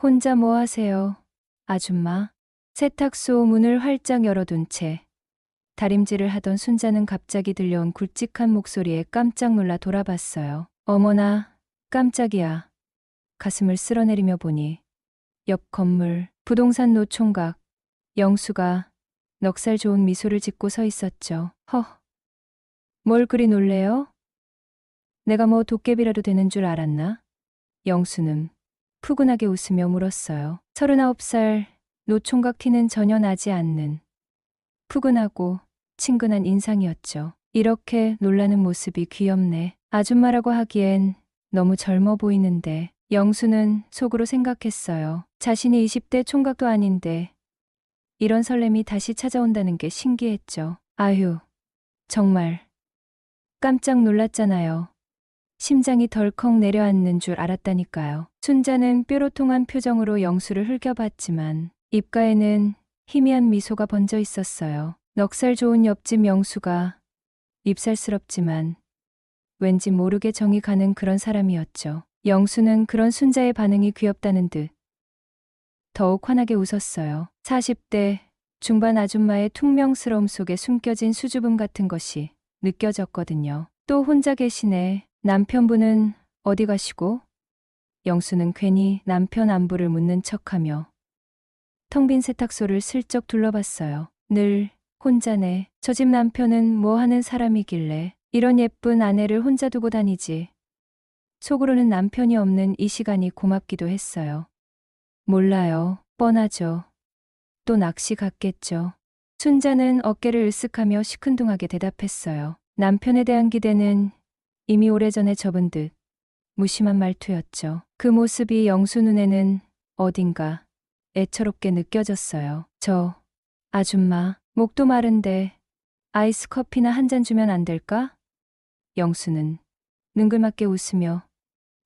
혼자 뭐 하세요, 아줌마? 세탁소 문을 활짝 열어둔 채 다림질을 하던 순자는 갑자기 들려온 굵직한 목소리에 깜짝 놀라 돌아봤어요. 어머나, 깜짝이야. 가슴을 쓸어내리며 보니 옆 건물 부동산 노총각 영수가 넉살 좋은 미소를 짓고 서 있었죠. 뭘 그리 놀래요? 내가 뭐 도깨비라도 되는 줄 알았나? 영수는 푸근하게 웃으며 물었어요. 39살 노총각 티는 전혀 나지 않는 푸근하고 친근한 인상이었죠. 이렇게 놀라는 모습이 귀엽네. 아줌마라고 하기엔 너무 젊어 보이는데. 영수는 속으로 생각했어요. 자신이 20대 총각도 아닌데 이런 설렘이 다시 찾아온다는 게 신기했죠. 아휴, 정말 깜짝 놀랐잖아요. 심장이 덜컥 내려앉는 줄 알았다니까요. 순자는 뾰로통한 표정으로 영수를 흘겨봤지만 입가에는 희미한 미소가 번져 있었어요. 넉살 좋은 옆집 영수가 밉살스럽지만 왠지 모르게 정이 가는 그런 사람이었죠. 영수는 그런 순자의 반응이 귀엽다는 듯 더욱 환하게 웃었어요. 40대 중반 아줌마의 퉁명스러움 속에 숨겨진 수줍음 같은 것이 느껴졌거든요. 또 혼자 계시네. 남편분은 어디 가시고? 영수는 괜히 남편 안부를 묻는 척하며 텅 빈 세탁소를 슬쩍 둘러봤어요. 늘 혼자네. 저 집 남편은 뭐 하는 사람이길래 이런 예쁜 아내를 혼자 두고 다니지. 속으로는 남편이 없는 이 시간이 고맙기도 했어요. 몰라요. 뻔하죠. 또 낚시 갔겠죠. 순자는 어깨를 으쓱하며 시큰둥하게 대답했어요. 남편에 대한 기대는 이미 오래전에 접은 듯 무심한 말투였죠. 그 모습이 영수 눈에는 어딘가 애처롭게 느껴졌어요. 아줌마, 목도 마른데 아이스 커피나 한 잔 주면 안 될까? 영수는 능글맞게 웃으며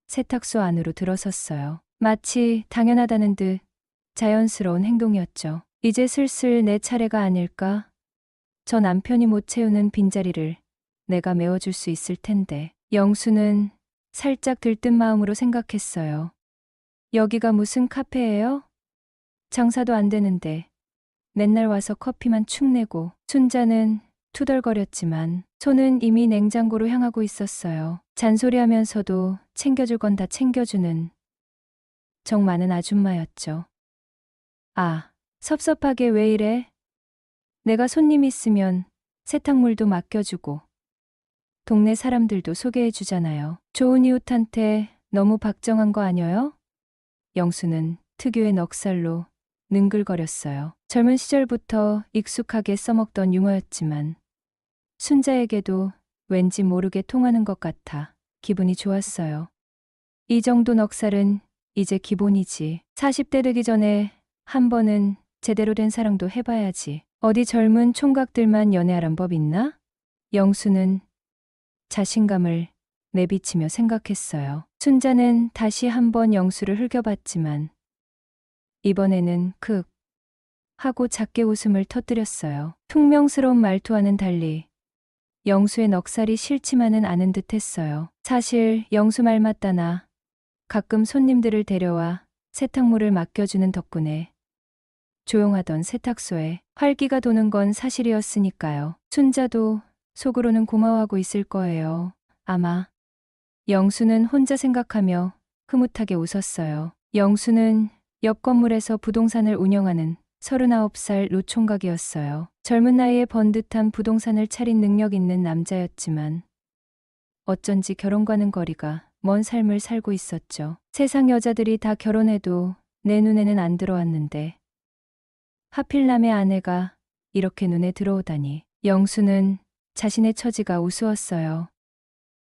세탁소 안으로 들어섰어요. 마치 당연하다는 듯 자연스러운 행동이었죠. 이제 슬슬 내 차례가 아닐까? 저 남편이 못 채우는 빈자리를 내가 메워줄 수 있을 텐데. 영수는 살짝 들뜬 마음으로 생각했어요. 여기가 무슨 카페예요? 장사도 안 되는데 맨날 와서 커피만 축 내고. 순자는 투덜거렸지만 손은 이미 냉장고로 향하고 있었어요. 잔소리하면서도 챙겨줄 건 다 챙겨주는 정 많은 아줌마였죠. 아, 섭섭하게 왜 이래? 내가 손님 있으면 세탁물도 맡겨주고 동네 사람들도 소개해주잖아요. 좋은 이웃한테 너무 박정한 거 아니에요? 영수는 특유의 넉살로 능글거렸어요. 젊은 시절부터 익숙하게 써먹던 유머였지만 순자에게도 왠지 모르게 통하는 것 같아 기분이 좋았어요. 이 정도 넉살은 이제 기본이지. 40대 되기 전에 한 번은 제대로 된 사랑도 해봐야지. 어디 젊은 총각들만 연애하란 법 있나? 영수는 자신감을 내비치며 생각했어요. 순자는 다시 한번 영수를 흘겨봤지만 이번에는 크 하고 작게 웃음을 터뜨렸어요. 퉁명스러운 말투와는 달리 영수의 넉살이 싫지만은 않은 듯했어요. 사실 영수 말 맞다나 가끔 손님들을 데려와 세탁물을 맡겨주는 덕분에 조용하던 세탁소에 활기가 도는 건 사실이었으니까요. 순자도 속으로는 고마워하고 있을 거예요. 아마. 영수는 혼자 생각하며 흐뭇하게 웃었어요. 영수는 옆 건물에서 부동산을 운영하는 39살 노총각이었어요. 젊은 나이에 번듯한 부동산을 차린 능력 있는 남자였지만 어쩐지 결혼과는 거리가 먼 삶을 살고 있었죠. 세상 여자들이 다 결혼해도 내 눈에는 안 들어왔는데 하필 남의 아내가 이렇게 눈에 들어오다니. 영수는 자신의 처지가 우스웠어요.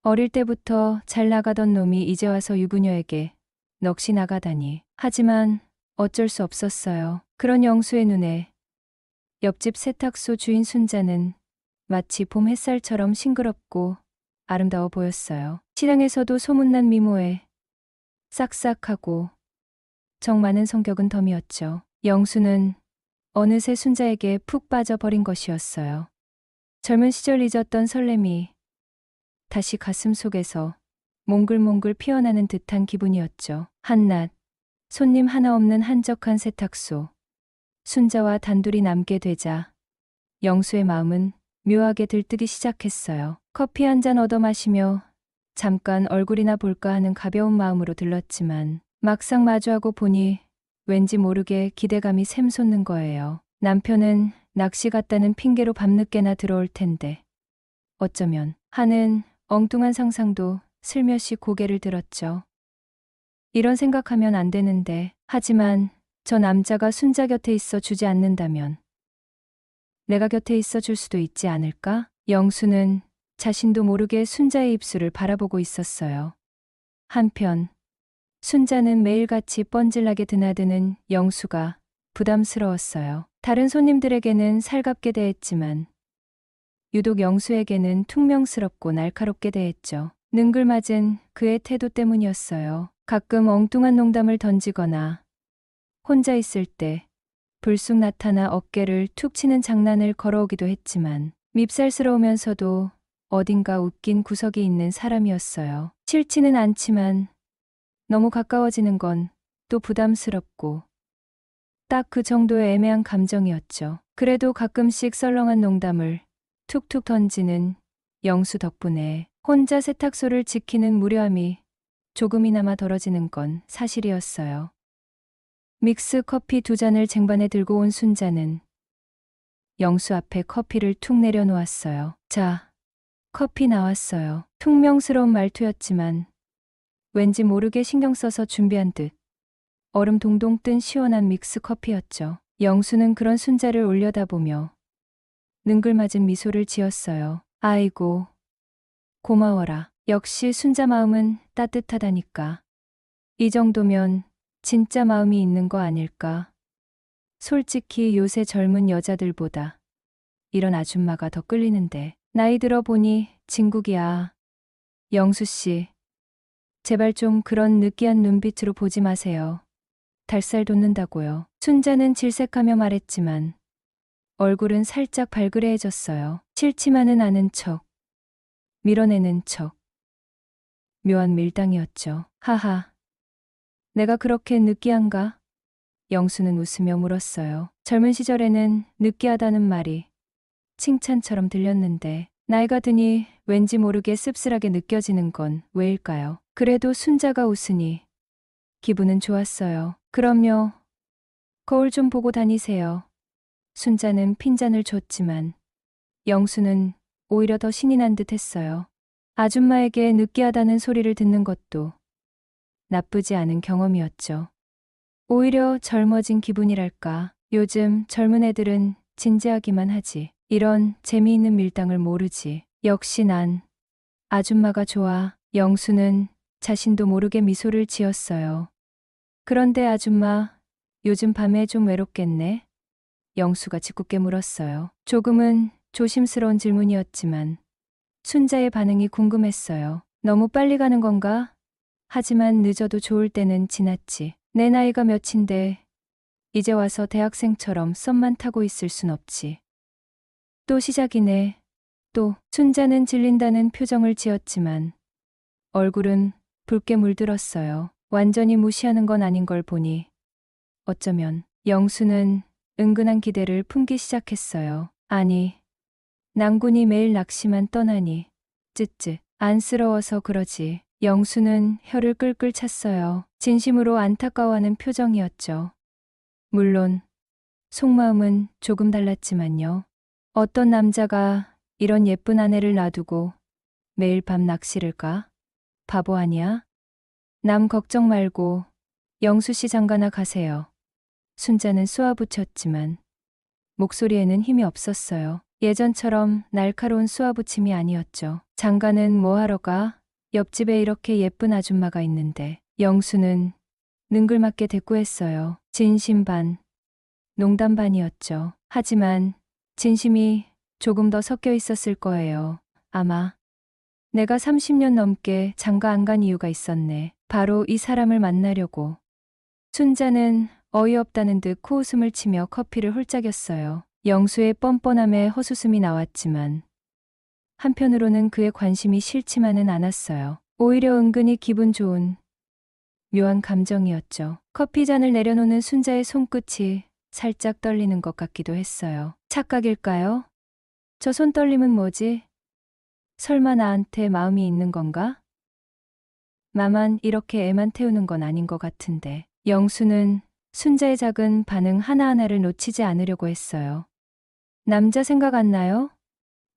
어릴 때부터 잘 나가던 놈이 이제 와서 유부녀에게 넋이 나가다니. 하지만 어쩔 수 없었어요. 그런 영수의 눈에 옆집 세탁소 주인 순자는 마치 봄 햇살처럼 싱그럽고 아름다워 보였어요. 시장에서도 소문난 미모에 싹싹하고 정 많은 성격은 덤이었죠. 영수는 어느새 순자에게 푹 빠져버린 것이었어요. 젊은 시절 잊었던 설렘이 다시 가슴 속에서 몽글몽글 피어나는 듯한 기분이었죠. 한낮 손님 하나 없는 한적한 세탁소. 순자와 단둘이 남게 되자 영수의 마음은 묘하게 들뜨기 시작했어요. 커피 한 잔 얻어 마시며 잠깐 얼굴이나 볼까 하는 가벼운 마음으로 들렀지만 막상 마주하고 보니 왠지 모르게 기대감이 샘솟는 거예요. 남편은 낚시 갔다는 핑계로 밤늦게나 들어올 텐데 어쩌면 하는 엉뚱한 상상도 슬며시 고개를 들었죠. 이런 생각하면 안 되는데, 하지만 저 남자가 순자 곁에 있어 주지 않는다면 내가 곁에 있어 줄 수도 있지 않을까? 영수는 자신도 모르게 순자의 입술을 바라보고 있었어요. 한편 순자는 매일같이 뻔질나게 드나드는 영수가 부담스러웠어요. 다른 손님들에게는 살갑게 대했지만 유독 영수에게는 퉁명스럽고 날카롭게 대했죠. 능글맞은 그의 태도 때문이었어요. 가끔 엉뚱한 농담을 던지거나 혼자 있을 때 불쑥 나타나 어깨를 툭 치는 장난을 걸어오기도 했지만 밉살스러우면서도 어딘가 웃긴 구석이 있는 사람이었어요. 싫지는 않지만 너무 가까워지는 건 또 부담스럽고 딱 그 정도의 애매한 감정이었죠. 그래도 가끔씩 썰렁한 농담을 툭툭 던지는 영수 덕분에 혼자 세탁소를 지키는 무료함이 조금이나마 덜어지는 건 사실이었어요. 믹스 커피 2잔을 쟁반에 들고 온 순자는 영수 앞에 커피를 툭 내려놓았어요. 자, 커피 나왔어요. 퉁명스러운 말투였지만 왠지 모르게 신경 써서 준비한 듯 얼음 동동 뜬 시원한 믹스 커피였죠. 영수는 그런 순자를 올려다보며 능글맞은 미소를 지었어요. 아이고, 고마워라. 역시 순자 마음은 따뜻하다니까. 이 정도면 진짜 마음이 있는 거 아닐까? 솔직히 요새 젊은 여자들보다 이런 아줌마가 더 끌리는데. 나이 들어 보니 진국이야. 영수 씨, 제발 좀 그런 느끼한 눈빛으로 보지 마세요. 달살 돋는다고요. 순자는 질색하며 말했지만 얼굴은 살짝 발그레해졌어요. 싫지만은 않은 척, 밀어내는 척. 묘한 밀당이었죠. 하하. 내가 그렇게 느끼한가? 영수는 웃으며 물었어요. 젊은 시절에는 느끼하다는 말이 칭찬처럼 들렸는데 나이가 드니 왠지 모르게 씁쓸하게 느껴지는 건 왜일까요? 그래도 순자가 웃으니 기분은 좋았어요. 그럼요. 거울 좀 보고 다니세요. 순자는 핀잔을 줬지만 영수는 오히려 더 신이 난 듯 했어요. 아줌마에게 느끼하다는 소리를 듣는 것도 나쁘지 않은 경험이었죠. 오히려 젊어진 기분이랄까. 요즘 젊은 애들은 진지하기만 하지. 이런 재미있는 밀당을 모르지. 역시 난 아줌마가 좋아. 영수는 자신도 모르게 미소를 지었어요. 그런데 아줌마, 요즘 밤에 좀 외롭겠네? 영수가 짓궂게 물었어요. 조금은 조심스러운 질문이었지만 순자의 반응이 궁금했어요. 너무 빨리 가는 건가? 하지만 늦어도 좋을 때는 지났지. 내 나이가 몇인데 이제 와서 대학생처럼 썸만 타고 있을 순 없지. 또 시작이네. 또 순자는 질린다는 표정을 지었지만 얼굴은 붉게 물들었어요. 완전히 무시하는 건 아닌 걸 보니 어쩌면 영수는 은근한 기대를 품기 시작했어요. 아니, 낭군이 매일 낚시만 떠나니 쯧쯧 안쓰러워서 그러지. 영수는 혀를 끌끌 찼어요. 진심으로 안타까워하는 표정이었죠. 물론 속마음은 조금 달랐지만요. 어떤 남자가 이런 예쁜 아내를 놔두고 매일 밤 낚시를 가? 바보 아니야? 남 걱정 말고 영수 씨 장가나 가세요. 순자는 쏘아붙였지만 목소리에는 힘이 없었어요. 예전처럼 날카로운 쏘아붙임이 아니었죠. 장가는 뭐 하러 가? 옆집에 이렇게 예쁜 아줌마가 있는데. 영수는 능글맞게 대꾸했어요. 진심 반, 농담 반이었죠. 하지만 진심이 조금 더 섞여 있었을 거예요. 아마 내가 30년 넘게 장가 안 간 이유가 있었네. 바로 이 사람을 만나려고. 순자는 어이없다는 듯 코웃음을 치며 커피를 홀짝였어요. 영수의 뻔뻔함에 헛웃음이 나왔지만 한편으로는 그의 관심이 싫지만은 않았어요. 오히려 은근히 기분 좋은 묘한 감정이었죠. 커피 잔을 내려놓는 순자의 손끝이 살짝 떨리는 것 같기도 했어요. 착각일까요? 저 손떨림은 뭐지? 설마 나한테 마음이 있는 건가? 나만 이렇게 애만 태우는 건 아닌 것 같은데. 영수는 순자의 작은 반응 하나하나를 놓치지 않으려고 했어요. 남자 생각 안 나요?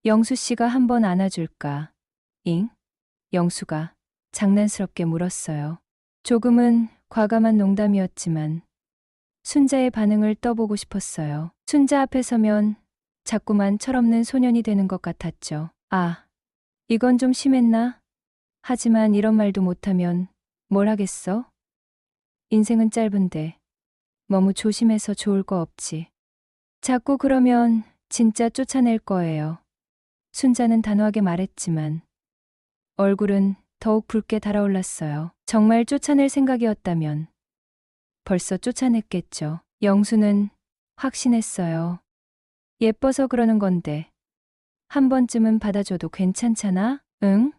영수 씨가 한번 안아줄까? 잉? 영수가 장난스럽게 물었어요. 조금은 과감한 농담이었지만 순자의 반응을 떠보고 싶었어요. 순자 앞에 서면 자꾸만 철없는 소년이 되는 것 같았죠. 아, 이건 좀 심했나? 하지만 이런 말도 못하면 뭘 하겠어? 인생은 짧은데 너무 조심해서 좋을 거 없지. 자꾸 그러면 진짜 쫓아낼 거예요. 순자는 단호하게 말했지만 얼굴은 더욱 붉게 달아올랐어요. 정말 쫓아낼 생각이었다면 벌써 쫓아냈겠죠. 영수는 확신했어요. 예뻐서 그러는 건데 한 번쯤은 받아줘도 괜찮잖아? 응?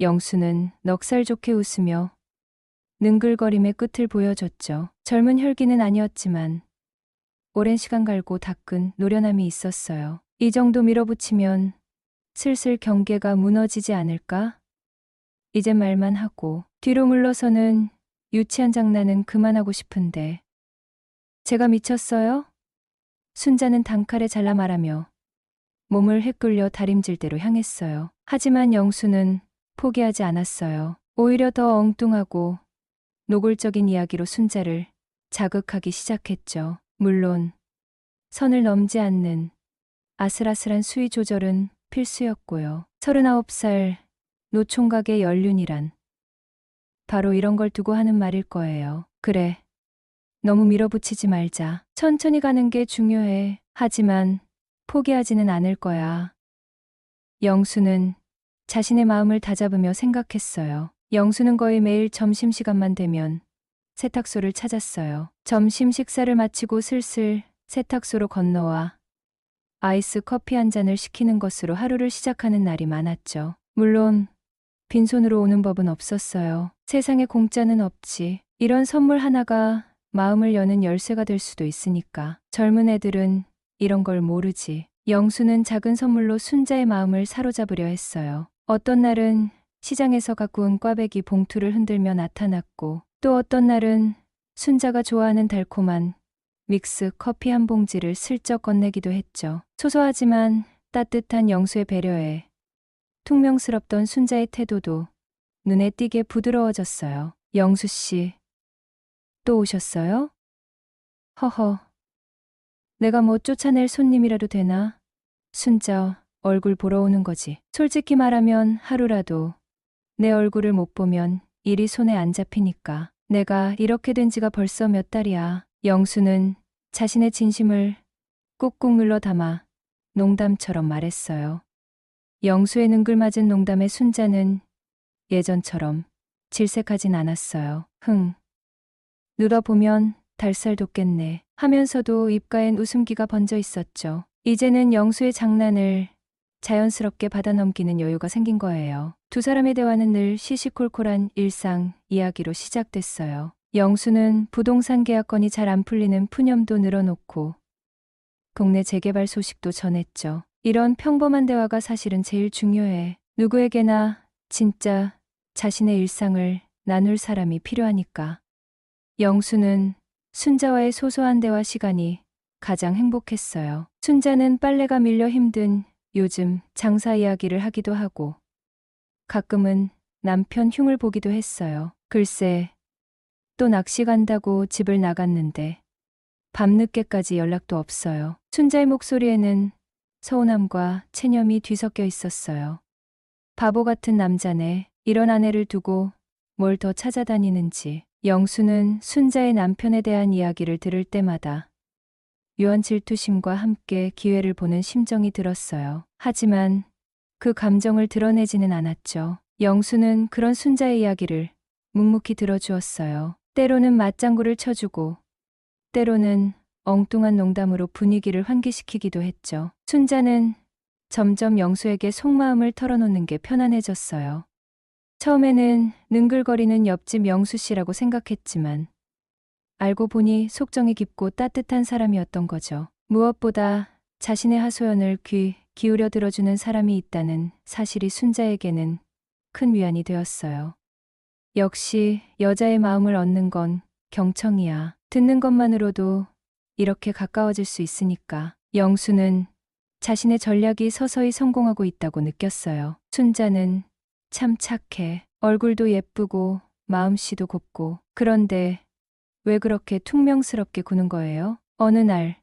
영수는 넉살 좋게 웃으며 능글거림의 끝을 보여줬죠. 젊은 혈기는 아니었지만 오랜 시간 갈고 닦은 노련함이 있었어요. 이 정도 밀어붙이면 슬슬 경계가 무너지지 않을까? 이제 말만 하고 뒤로 물러서는 유치한 장난은 그만하고 싶은데 제가 미쳤어요? 순자는 단칼에 잘라 말하며 몸을 해끌려 다림질대로 향했어요. 하지만 영수는 포기하지 않았어요. 오히려 더 엉뚱하고 노골적인 이야기로 순자를 자극하기 시작했죠. 물론 선을 넘지 않는 아슬아슬한 수위 조절은 필수였고요. 39살 노총각의 연륜이란 바로 이런 걸 두고 하는 말일 거예요. 그래, 너무 밀어붙이지 말자. 천천히 가는 게 중요해. 하지만 포기하지는 않을 거야. 영수는 자신의 마음을 다잡으며 생각했어요. 영수는 거의 매일 점심시간만 되면 세탁소를 찾았어요. 점심 식사를 마치고 슬슬 세탁소로 건너와 아이스 커피 한 잔을 시키는 것으로 하루를 시작하는 날이 많았죠. 물론 빈손으로 오는 법은 없었어요. 세상에 공짜는 없지. 이런 선물 하나가 마음을 여는 열쇠가 될 수도 있으니까. 젊은 애들은 이런 걸 모르지. 영수는 작은 선물로 순자의 마음을 사로잡으려 했어요. 어떤 날은 시장에서 갖고 온 꽈배기 봉투를 흔들며 나타났고 또 어떤 날은 순자가 좋아하는 달콤한 믹스 커피 한 봉지를 슬쩍 건네기도 했죠. 소소하지만 따뜻한 영수의 배려에 퉁명스럽던 순자의 태도도 눈에 띄게 부드러워졌어요. 영수 씨, 또 오셨어요? 허허, 내가 뭐 쫓아낼 손님이라도 되나? 순자 얼굴 보러 오는 거지. 솔직히 말하면 하루라도 내 얼굴을 못 보면 일이 손에 안 잡히니까. 내가 이렇게 된 지가 벌써 몇 달이야. 영수는 자신의 진심을 꾹꾹 눌러 담아 농담처럼 말했어요. 영수의 능글맞은 농담에 순자는 예전처럼 질색하진 않았어요. 누러보면 달살 돋겠네 하면서도 입가엔 웃음기가 번져 있었죠. 이제는 영수의 장난을 자연스럽게 받아넘기는 여유가 생긴 거예요. 두 사람의 대화는 늘 시시콜콜한 일상 이야기로 시작됐어요. 영수는 부동산 계약건이 잘 안 풀리는 푸념도 늘어놓고 동네 재개발 소식도 전했죠. 이런 평범한 대화가 사실은 제일 중요해. 누구에게나 진짜 자신의 일상을 나눌 사람이 필요하니까. 영수는 순자와의 소소한 대화 시간이 가장 행복했어요. 순자는 빨래가 밀려 힘든 요즘 장사 이야기를 하기도 하고 가끔은 남편 흉을 보기도 했어요. 글쎄, 또 낚시 간다고 집을 나갔는데 밤늦게까지 연락도 없어요. 순자의 목소리에는 서운함과 체념이 뒤섞여 있었어요. 바보 같은 남자네. 이런 아내를 두고 뭘 더 찾아다니는지. 영수는 순자의 남편에 대한 이야기를 들을 때마다 묘한 질투심과 함께 기회를 보는 심정이 들었어요. 하지만 그 감정을 드러내지는 않았죠. 영수는 그런 순자의 이야기를 묵묵히 들어주었어요. 때로는 맞장구를 쳐주고 때로는 엉뚱한 농담으로 분위기를 환기시키기도 했죠. 순자는 점점 영수에게 속마음을 털어놓는 게 편안해졌어요. 처음에는 능글거리는 옆집 영수 씨라고 생각했지만 알고 보니 속정이 깊고 따뜻한 사람이었던 거죠. 무엇보다 자신의 하소연을 귀 기울여 들어주는 사람이 있다는 사실이 순자에게는 큰 위안이 되었어요. 역시 여자의 마음을 얻는 건 경청이야. 듣는 것만으로도 이렇게 가까워질 수 있으니까. 영수는 자신의 전략이 서서히 성공하고 있다고 느꼈어요. 순자는 참 착해. 얼굴도 예쁘고 마음씨도 곱고. 그런데 왜 그렇게 퉁명스럽게 구는 거예요? 어느 날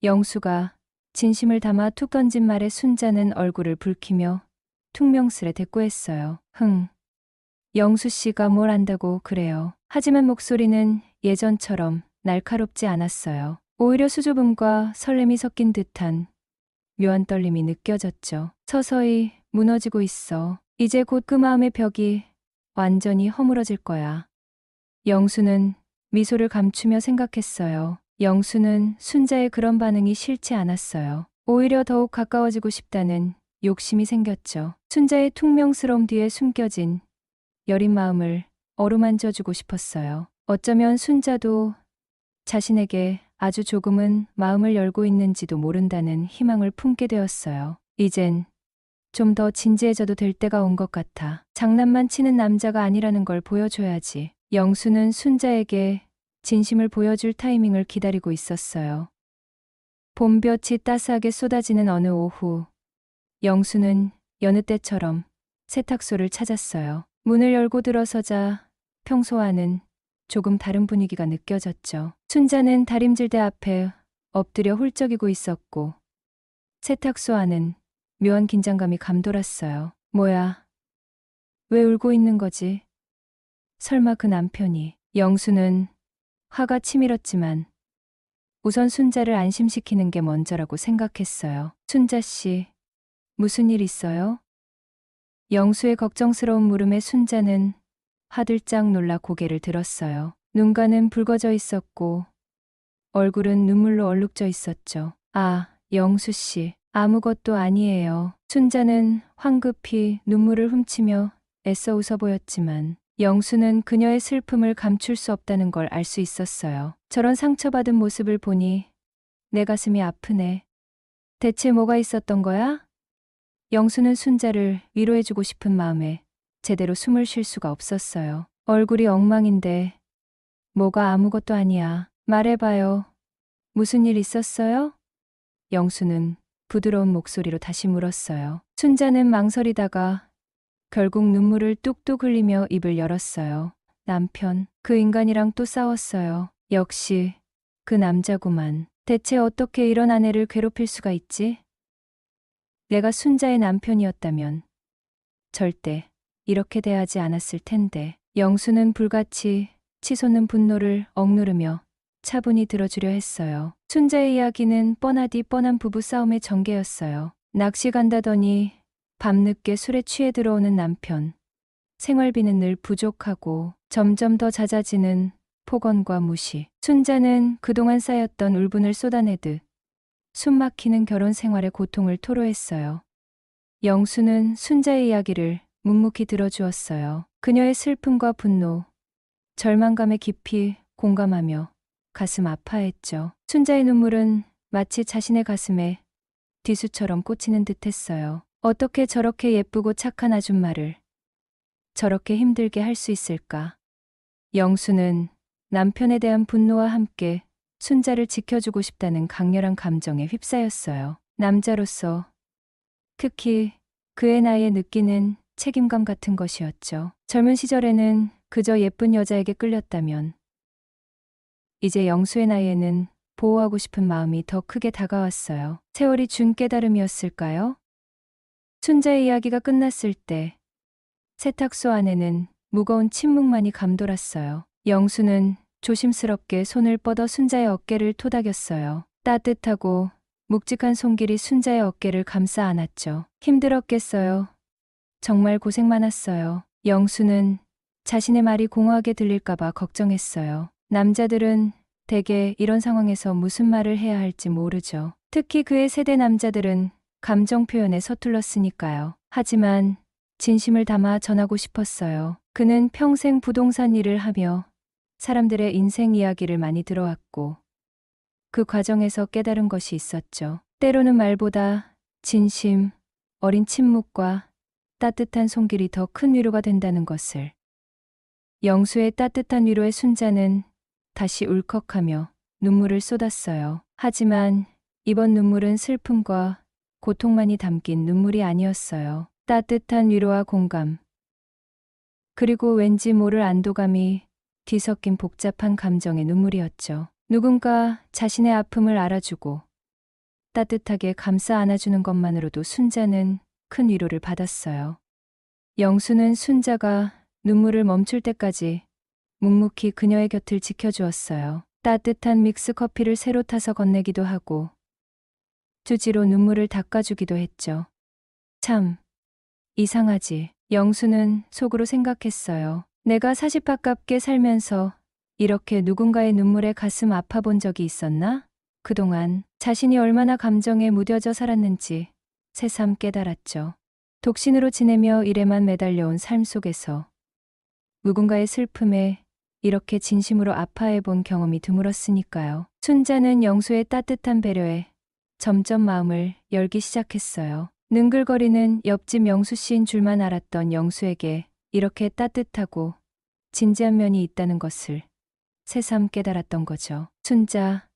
영수가 진심을 담아 툭 던진 말에 순자는 얼굴을 붉히며 퉁명스레 대꾸했어요. 영수 씨가 뭘 안다고 그래요. 하지만 목소리는 예전처럼 날카롭지 않았어요. 오히려 수줍음과 설렘이 섞인 듯한 묘한 떨림이 느껴졌죠. 서서히 무너지고 있어. 이제 곧 그 마음의 벽이 완전히 허물어질 거야. 영수는 미소를 감추며 생각했어요. 영수는 순자의 그런 반응이 싫지 않았어요. 오히려 더욱 가까워지고 싶다는 욕심이 생겼죠. 순자의 퉁명스러움 뒤에 숨겨진 여린 마음을 어루만져주고 싶었어요. 어쩌면 순자도 자신에게 아주 조금은 마음을 열고 있는지도 모른다는 희망을 품게 되었어요. 이젠 좀 더 진지해져도 될 때가 온 것 같아. 장난만 치는 남자가 아니라는 걸 보여줘야지. 영수는 순자에게 진심을 보여줄 타이밍을 기다리고 있었어요. 봄볕이 따스하게 쏟아지는 어느 오후, 영수는 여느 때처럼 세탁소를 찾았어요. 문을 열고 들어서자 평소와는 조금 다른 분위기가 느껴졌죠. 순자는 다림질대 앞에 엎드려 훌쩍이고 있었고 세탁소 안은 묘한 긴장감이 감돌았어요. 뭐야? 왜 울고 있는 거지? 설마 그 남편이. 영수는 화가 치밀었지만 우선 순자를 안심시키는 게 먼저라고 생각했어요. 순자 씨, 무슨 일 있어요? 영수의 걱정스러운 물음에 순자는 화들짝 놀라 고개를 들었어요. 눈가는 붉어져 있었고 얼굴은 눈물로 얼룩져 있었죠. 아, 영수 씨, 아무것도 아니에요. 순자는 황급히 눈물을 훔치며 애써 웃어 보였지만 영수는 그녀의 슬픔을 감출 수 없다는 걸 알 수 있었어요. 저런 상처받은 모습을 보니 내 가슴이 아프네. 대체 뭐가 있었던 거야? 영수는 순자를 위로해주고 싶은 마음에 제대로 숨을 쉴 수가 없었어요. 얼굴이 엉망인데 뭐가 아무것도 아니야. 말해봐요. 무슨 일 있었어요? 영수는 부드러운 목소리로 다시 물었어요. 순자는 망설이다가 결국 눈물을 뚝뚝 흘리며 입을 열었어요. 남편, 그 인간이랑 또 싸웠어요. 역시 그 남자구만. 대체 어떻게 이런 아내를 괴롭힐 수가 있지? 내가 순자의 남편이었다면 절대 이렇게 대하지 않았을 텐데. 영수는 불같이 치솟는 분노를 억누르며 차분히 들어주려 했어요. 순자의 이야기는 뻔하디 뻔한 부부싸움의 전개였어요. 낚시 간다더니 밤늦게 술에 취해 들어오는 남편. 생활비는 늘 부족하고 점점 더 잦아지는 폭언과 무시. 순자는 그동안 쌓였던 울분을 쏟아내듯 숨막히는 결혼 생활의 고통을 토로했어요. 영수는 순자의 이야기를 묵묵히 들어주었어요. 그녀의 슬픔과 분노, 절망감에 깊이 공감하며 가슴 아파했죠. 순자의 눈물은 마치 자신의 가슴에 뒤수처럼 꽂히는 듯했어요. 어떻게 저렇게 예쁘고 착한 아줌마를 저렇게 힘들게 할 수 있을까? 영수는 남편에 대한 분노와 함께 순자를 지켜주고 싶다는 강렬한 감정에 휩싸였어요. 남자로서 특히 그의 나이에 느끼는 책임감 같은 것이었죠. 젊은 시절에는 그저 예쁜 여자에게 끌렸다면 이제 영수의 나이에는 보호하고 싶은 마음이 더 크게 다가왔어요. 세월이 준 깨달음이었을까요? 순자의 이야기가 끝났을 때 세탁소 안에는 무거운 침묵만이 감돌았어요. 영수는 조심스럽게 손을 뻗어 순자의 어깨를 토닥였어요. 따뜻하고 묵직한 손길이 순자의 어깨를 감싸 안았죠. 힘들었겠어요. 정말 고생 많았어요. 영수는 자신의 말이 공허하게 들릴까봐 걱정했어요. 남자들은 대개 이런 상황에서 무슨 말을 해야 할지 모르죠. 특히 그의 세대 남자들은 감정 표현에 서툴렀으니까요. 하지만 진심을 담아 전하고 싶었어요. 그는 평생 부동산 일을 하며 사람들의 인생 이야기를 많이 들어왔고 그 과정에서 깨달은 것이 있었죠. 때로는 말보다 진심, 어린 침묵과 따뜻한 손길이 더 큰 위로가 된다는 것을. 영수의 따뜻한 위로에 순자는 다시 울컥하며 눈물을 쏟았어요. 하지만 이번 눈물은 슬픔과 고통만이 담긴 눈물이 아니었어요. 따뜻한 위로와 공감, 그리고 왠지 모를 안도감이 뒤섞인 복잡한 감정의 눈물이었죠. 누군가 자신의 아픔을 알아주고 따뜻하게 감싸 안아주는 것만으로도 순자는 큰 위로를 받았어요. 영수는 순자가 눈물을 멈출 때까지 묵묵히 그녀의 곁을 지켜주었어요. 따뜻한 믹스 커피를 새로 타서 건네기도 하고 휴지로 눈물을 닦아주기도 했죠. 참, 이상하지. 영수는 속으로 생각했어요. 내가 사십가깝게 살면서 이렇게 누군가의 눈물에 가슴 아파본 적이 있었나? 그동안 자신이 얼마나 감정에 무뎌져 살았는지 새삼 깨달았죠. 독신으로 지내며 일에만 매달려온 삶 속에서 누군가의 슬픔에 이렇게 진심으로 아파해본 경험이 드물었으니까요. 순자는 영수의 따뜻한 배려에 점점 마음을 열기 시작했어요. 능글거리는 옆집 영수 씨인 줄만 알았던 영수에게 이렇게 따뜻하고 진지한 면이 있다는 것을 새삼 깨달았던 거죠. 순자,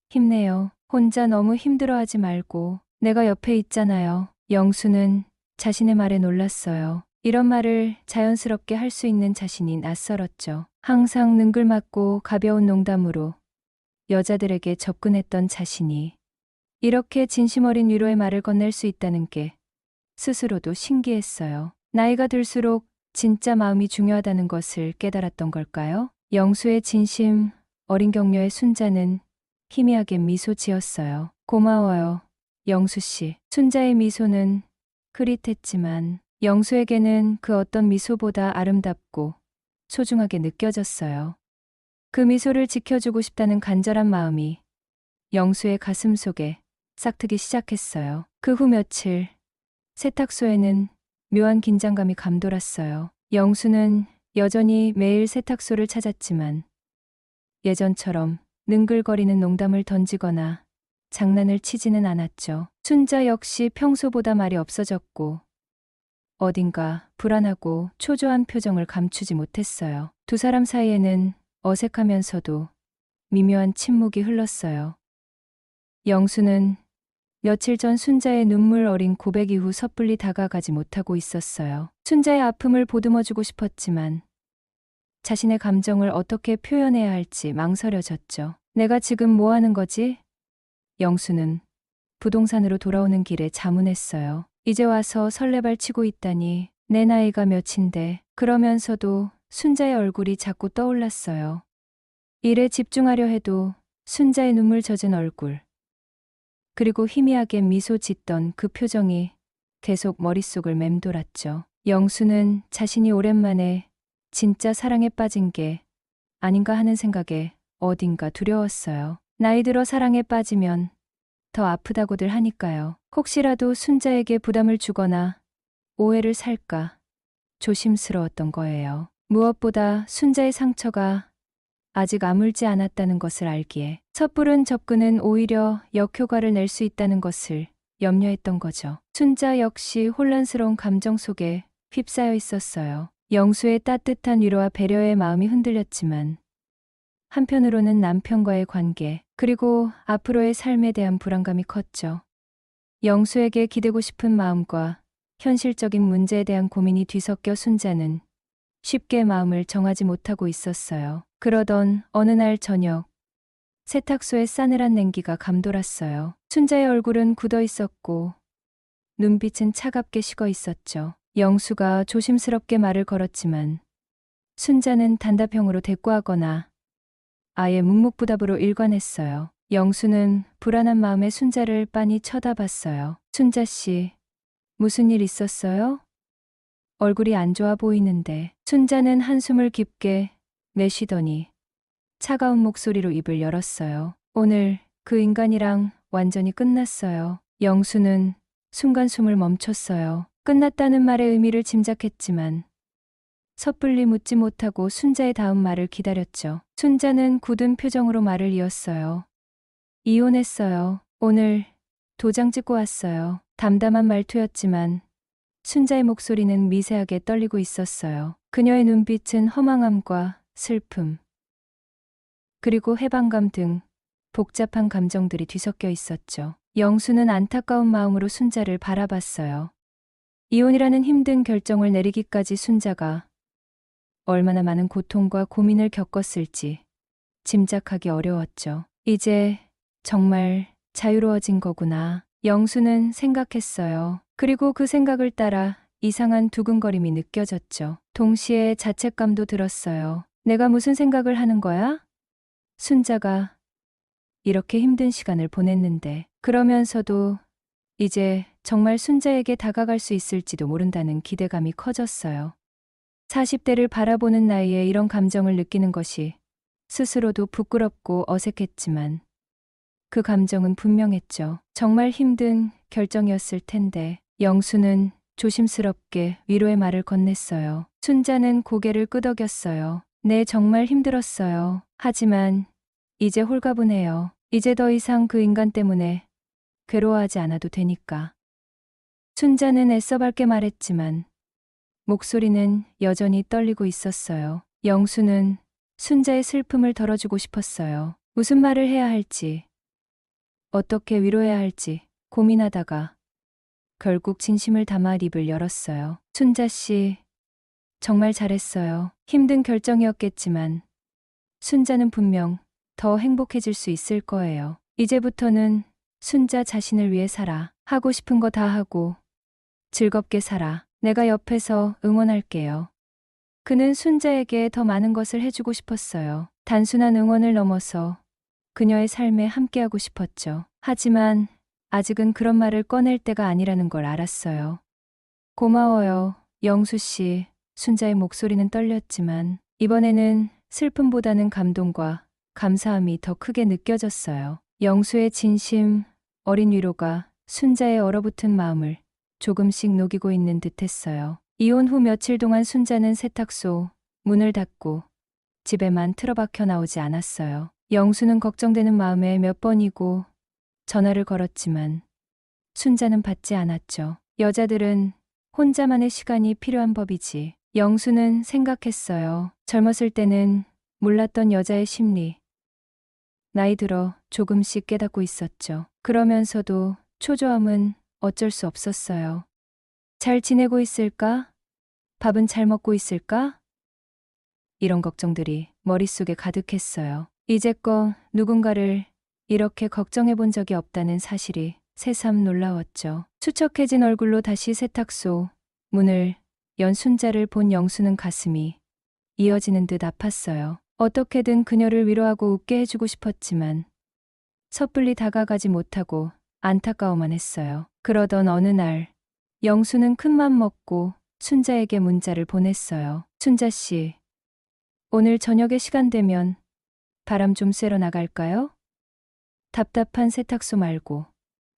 힘내요. 혼자 너무 힘들어하지 말고 내가 옆에 있잖아요. 영수는 자신의 말에 놀랐어요. 이런 말을 자연스럽게 할 수 있는 자신이 낯설었죠. 항상 능글맞고 가벼운 농담으로 여자들에게 접근했던 자신이 이렇게 진심 어린 위로의 말을 건넬 수 있다는 게 스스로도 신기했어요. 나이가 들수록 진짜 마음이 중요하다는 것을 깨달았던 걸까요? 영수의 진심 어린 격려에 순자는 희미하게 미소 지었어요. 고마워요, 영수 씨. 순자의 미소는 흐릿했지만 영수에게는 그 어떤 미소보다 아름답고 소중하게 느껴졌어요. 그 미소를 지켜주고 싶다는 간절한 마음이 영수의 가슴 속에 싹트기 시작했어요. 그 후 며칠 세탁소에는 묘한 긴장감이 감돌았어요. 영수는 여전히 매일 세탁소를 찾았지만 예전처럼 능글거리는 농담을 던지거나 장난을 치지는 않았죠. 순자 역시 평소보다 말이 없어졌고 어딘가 불안하고 초조한 표정을 감추지 못했어요. 두 사람 사이에는 어색하면서도 미묘한 침묵이 흘렀어요. 영수는 며칠 전 순자의 눈물 어린 고백 이후 섣불리 다가가지 못하고 있었어요. 순자의 아픔을 보듬어주고 싶었지만 자신의 감정을 어떻게 표현해야 할지 망설여졌죠. 내가 지금 뭐 하는 거지? 영수는 부동산으로 돌아오는 길에 자문했어요. 이제 와서 설레발 치고 있다니 내 나이가 몇인데. 그러면서도 순자의 얼굴이 자꾸 떠올랐어요. 일에 집중하려 해도 순자의 눈물 젖은 얼굴, 그리고 희미하게 미소 짓던 그 표정이 계속 머릿속을 맴돌았죠. 영수는 자신이 오랜만에 진짜 사랑에 빠진 게 아닌가 하는 생각에 어딘가 두려웠어요. 나이 들어 사랑에 빠지면 더 아프다고들 하니까요. 혹시라도 순자에게 부담을 주거나 오해를 살까 조심스러웠던 거예요. 무엇보다 순자의 상처가 아직 아물지 않았다는 것을 알기에 섣부른 접근은 오히려 역효과를 낼 수 있다는 것을 염려했던 거죠. 순자 역시 혼란스러운 감정 속에 휩싸여 있었어요. 영수의 따뜻한 위로와 배려의 마음이 흔들렸지만 한편으로는 남편과의 관계, 그리고 앞으로의 삶에 대한 불안감이 컸죠. 영수에게 기대고 싶은 마음과 현실적인 문제에 대한 고민이 뒤섞여 순자는 쉽게 마음을 정하지 못하고 있었어요. 그러던 어느 날 저녁, 세탁소의 싸늘한 냉기가 감돌았어요. 순자의 얼굴은 굳어 있었고 눈빛은 차갑게 식어 있었죠. 영수가 조심스럽게 말을 걸었지만 순자는 단답형으로 대꾸하거나 아예 묵묵부답으로 일관했어요. 영수는 불안한 마음에 순자를 빤히 쳐다봤어요. 순자 씨, 무슨 일 있었어요? 얼굴이 안 좋아 보이는데. 순자는 한숨을 깊게 내쉬더니 차가운 목소리로 입을 열었어요. 오늘 그 인간이랑 완전히 끝났어요. 영수는 순간 숨을 멈췄어요. 끝났다는 말의 의미를 짐작했지만 섣불리 묻지 못하고 순자의 다음 말을 기다렸죠. 순자는 굳은 표정으로 말을 이었어요. 이혼했어요. 오늘 도장 찍고 왔어요. 담담한 말투였지만 순자의 목소리는 미세하게 떨리고 있었어요. 그녀의 눈빛은 허망함과 슬픔, 그리고 해방감 등 복잡한 감정들이 뒤섞여 있었죠. 영수는 안타까운 마음으로 순자를 바라봤어요. 이혼이라는 힘든 결정을 내리기까지 순자가 얼마나 많은 고통과 고민을 겪었을지 짐작하기 어려웠죠. 이제 정말 자유로워진 거구나. 영수는 생각했어요. 그리고 그 생각을 따라 이상한 두근거림이 느껴졌죠. 동시에 자책감도 들었어요. 내가 무슨 생각을 하는 거야? 순자가 이렇게 힘든 시간을 보냈는데, 그러면서도 이제 정말 순자에게 다가갈 수 있을지도 모른다는 기대감이 커졌어요. 40대를 바라보는 나이에 이런 감정을 느끼는 것이 스스로도 부끄럽고 어색했지만 그 감정은 분명했죠. 정말 힘든 결정이었을 텐데. 영수는 조심스럽게 위로의 말을 건넸어요. 순자는 고개를 끄덕였어요. 네, 정말 힘들었어요. 하지만 이제 홀가분해요. 이제 더 이상 그 인간 때문에 괴로워하지 않아도 되니까. 순자는 애써 밝게 말했지만 목소리는 여전히 떨리고 있었어요. 영수는 순자의 슬픔을 덜어주고 싶었어요. 무슨 말을 해야 할지, 어떻게 위로해야 할지 고민하다가 결국 진심을 담아 입을 열었어요. 순자 씨, 정말 잘했어요. 힘든 결정이었겠지만 순자는 분명 더 행복해질 수 있을 거예요. 이제부터는 순자 자신을 위해 살아. 하고 싶은 거 다 하고 즐겁게 살아. 내가 옆에서 응원할게요. 그는 순자에게 더 많은 것을 해주고 싶었어요. 단순한 응원을 넘어서 그녀의 삶에 함께하고 싶었죠. 하지만 아직은 그런 말을 꺼낼 때가 아니라는 걸 알았어요. 고마워요, 영수 씨. 순자의 목소리는 떨렸지만 이번에는 슬픔보다는 감동과 감사함이 더 크게 느껴졌어요. 영수의 진심, 어린 위로가 순자의 얼어붙은 마음을 조금씩 녹이고 있는 듯했어요. 이혼 후 며칠 동안 순자는 세탁소 문을 닫고 집에만 틀어박혀 나오지 않았어요. 영수는 걱정되는 마음에 몇 번이고 전화를 걸었지만 순자는 받지 않았죠. 여자들은 혼자만의 시간이 필요한 법이지. 영수는 생각했어요. 젊었을 때는 몰랐던 여자의 심리, 나이 들어 조금씩 깨닫고 있었죠. 그러면서도 초조함은 어쩔 수 없었어요. 잘 지내고 있을까? 밥은 잘 먹고 있을까? 이런 걱정들이 머릿속에 가득했어요. 이제껏 누군가를 이렇게 걱정해 본 적이 없다는 사실이 새삼 놀라웠죠. 수척해진 얼굴로 다시 세탁소 문을 연 순자를 본 영수는 가슴이 이어지는 듯 아팠어요. 어떻게든 그녀를 위로하고 웃게 해주고 싶었지만 섣불리 다가가지 못하고 안타까워만 했어요. 그러던 어느 날 영수는 큰맘 먹고 순자에게 문자를 보냈어요. 순자 씨, 오늘 저녁에 시간 되면 바람 좀 쐬러 나갈까요? 답답한 세탁소 말고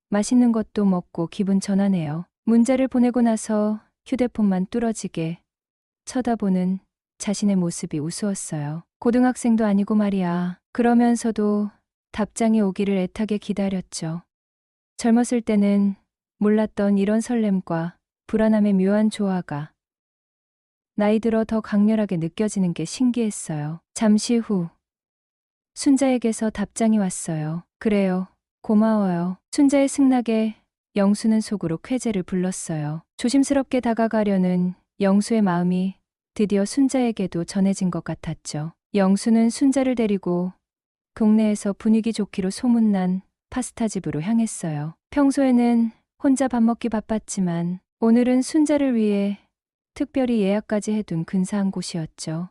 맛있는 것도 먹고 기분 전환해요. 문자를 보내고 나서 휴대폰만 뚫어지게 쳐다보는 자신의 모습이 우스웠어요. 고등학생도 아니고 말이야. 그러면서도 답장이 오기를 애타게 기다렸죠. 젊었을 때는 몰랐던 이런 설렘과 불안함의 묘한 조화가 나이 들어 더 강렬하게 느껴지는 게 신기했어요. 잠시 후 순자에게서 답장이 왔어요. 그래요. 고마워요. 순자의 승낙에 영수는 속으로 쾌재를 불렀어요. 조심스럽게 다가가려는 영수의 마음이 드디어 순자에게도 전해진 것 같았죠. 영수는 순자를 데리고 동네에서 분위기 좋기로 소문난 파스타집으로 향했어요. 평소에는 혼자 밥 먹기 바빴지만 오늘은 순자를 위해 특별히 예약까지 해둔 근사한 곳이었죠.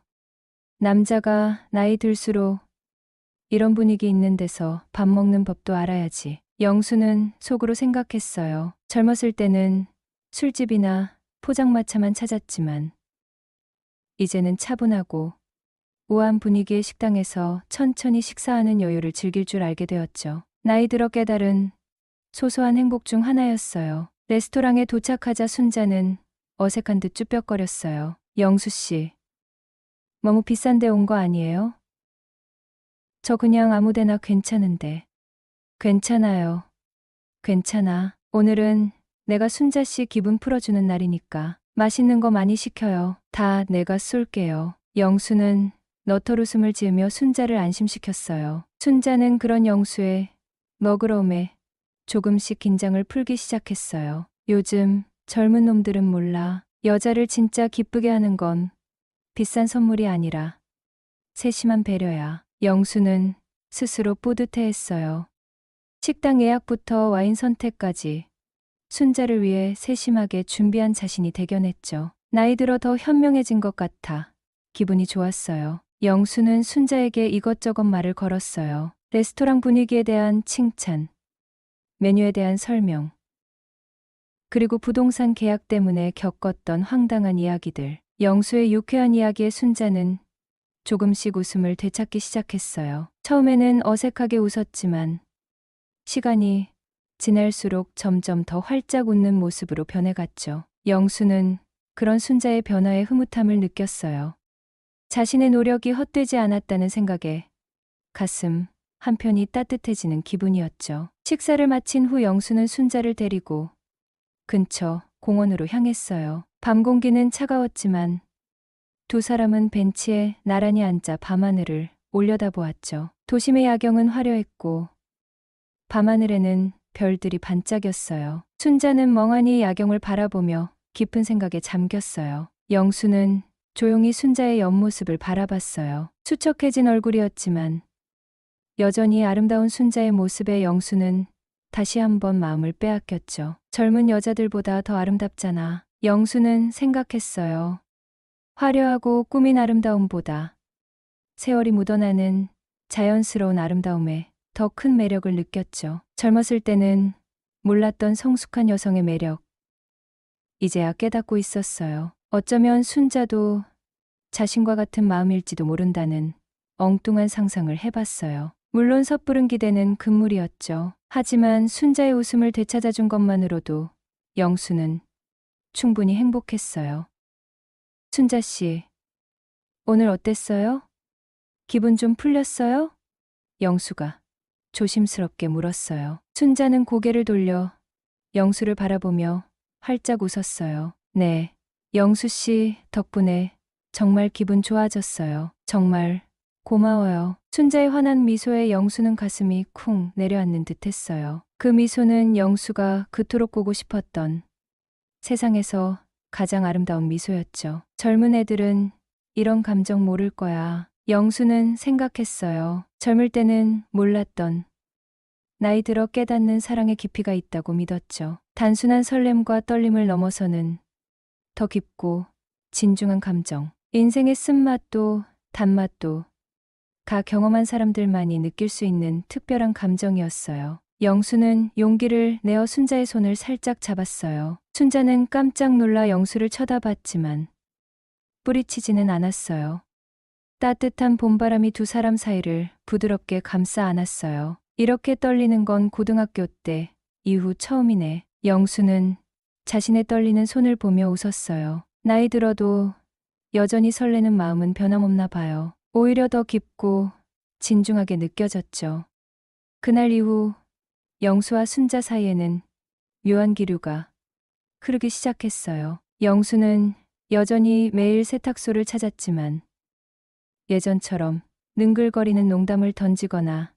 남자가 나이 들수록 이런 분위기 있는 데서 밥 먹는 법도 알아야지. 영수는 속으로 생각했어요. 젊었을 때는 술집이나 포장마차만 찾았지만 이제는 차분하고 우아한 분위기의 식당에서 천천히 식사하는 여유를 즐길 줄 알게 되었죠. 나이 들어 깨달은 소소한 행복 중 하나였어요. 레스토랑에 도착하자 순자는 어색한 듯 쭈뼛거렸어요. 영수 씨, 너무 비싼데 온 거 아니에요? 저 그냥 아무 데나 괜찮은데. 괜찮아요. 괜찮아. 오늘은 내가 순자 씨 기분 풀어주는 날이니까 맛있는 거 많이 시켜요. 다 내가 쏠게요. 영수는 너털웃음을 지으며 순자를 안심시켰어요. 순자는 그런 영수의 너그러움에 조금씩 긴장을 풀기 시작했어요. 요즘 젊은 놈들은 몰라. 여자를 진짜 기쁘게 하는 건 비싼 선물이 아니라 세심한 배려야. 영수는 스스로 뿌듯해했어요. 식당 예약부터 와인 선택까지 순자를 위해 세심하게 준비한 자신이 대견했죠. 나이 들어 더 현명해진 것 같아 기분이 좋았어요. 영수는 순자에게 이것저것 말을 걸었어요. 레스토랑 분위기에 대한 칭찬, 메뉴에 대한 설명, 그리고 부동산 계약 때문에 겪었던 황당한 이야기들. 영수의 유쾌한 이야기에 순자는 조금씩 웃음을 되찾기 시작했어요. 처음에는 어색하게 웃었지만 시간이 지날수록 점점 더 활짝 웃는 모습으로 변해갔죠. 영수는 그런 순자의 변화에 흐뭇함을 느꼈어요. 자신의 노력이 헛되지 않았다는 생각에 가슴 한편이 따뜻해지는 기분이었죠. 식사를 마친 후 영수는 순자를 데리고 근처 공원으로 향했어요. 밤 공기는 차가웠지만 두 사람은 벤치에 나란히 앉아 밤하늘을 올려다보았죠. 도심의 야경은 화려했고 밤하늘에는 별들이 반짝였어요. 순자는 멍하니 야경을 바라보며 깊은 생각에 잠겼어요. 영수는 조용히 순자의 옆모습을 바라봤어요. 수척해진 얼굴이었지만 여전히 아름다운 순자의 모습에 영수는 다시 한번 마음을 빼앗겼죠. 젊은 여자들보다 더 아름답잖아. 영수는 생각했어요. 화려하고 꾸민 아름다움보다 세월이 묻어나는 자연스러운 아름다움에 더 큰 매력을 느꼈죠. 젊었을 때는 몰랐던 성숙한 여성의 매력, 이제야 깨닫고 있었어요. 어쩌면 순자도 자신과 같은 마음일지도 모른다는 엉뚱한 상상을 해봤어요. 물론 섣부른 기대는 금물이었죠. 하지만 순자의 웃음을 되찾아준 것만으로도 영수는 충분히 행복했어요. 순자 씨, 오늘 어땠어요? 기분 좀 풀렸어요? 영수가 조심스럽게 물었어요. 순자는 고개를 돌려 영수를 바라보며 활짝 웃었어요. 네, 영수 씨 덕분에 정말 기분 좋아졌어요. 정말 고마워요. 순자의 환한 미소에 영수는 가슴이 쿵 내려앉는 듯했어요. 그 미소는 영수가 그토록 보고 싶었던 세상에서 가장 아름다운 미소였죠. 젊은 애들은 이런 감정 모를 거야. 영수는 생각했어요. 젊을 때는 몰랐던 나이 들어 깨닫는 사랑의 깊이가 있다고 믿었죠. 단순한 설렘과 떨림을 넘어서는 더 깊고 진중한 감정. 인생의 쓴맛도 단맛도 가 경험한 사람들만이 느낄 수 있는 특별한 감정이었어요. 영수는 용기를 내어 순자의 손을 살짝 잡았어요. 순자는 깜짝 놀라 영수를 쳐다봤지만 뿌리치지는 않았어요. 따뜻한 봄바람이 두 사람 사이를 부드럽게 감싸 안았어요. 이렇게 떨리는 건 고등학교 때 이후 처음이네. 영수는 자신의 떨리는 손을 보며 웃었어요. 나이 들어도 여전히 설레는 마음은 변함없나 봐요. 오히려 더 깊고 진중하게 느껴졌죠. 그날 이후 영수와 순자 사이에는 묘한 기류가 흐르기 시작했어요. 영수는 여전히 매일 세탁소를 찾았지만 예전처럼 능글거리는 농담을 던지거나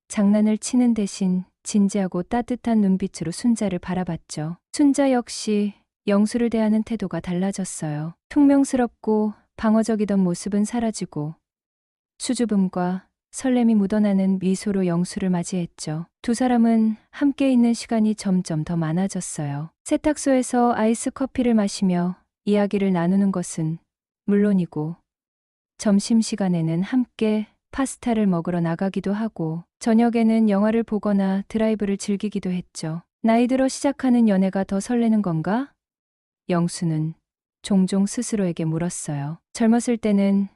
장난을 치는 대신 진지하고 따뜻한 눈빛으로 순자를 바라봤죠. 순자 역시 영수를 대하는 태도가 달라졌어요. 퉁명스럽고 방어적이던 모습은 사라지고 수줍음과 설렘이 묻어나는 미소로 영수를 맞이했죠. 두 사람은 함께 있는 시간이 점점 더 많아졌어요. 세탁소에서 아이스 커피를 마시며 이야기를 나누는 것은 물론이고 점심시간에는 함께 파스타를 먹으러 나가기도 하고 저녁에는 영화를 보거나 드라이브를 즐기기도 했죠. 나이 들어 시작하는 연애가 더 설레는 건가? 영수는 종종 스스로에게 물었어요. 젊었을 때는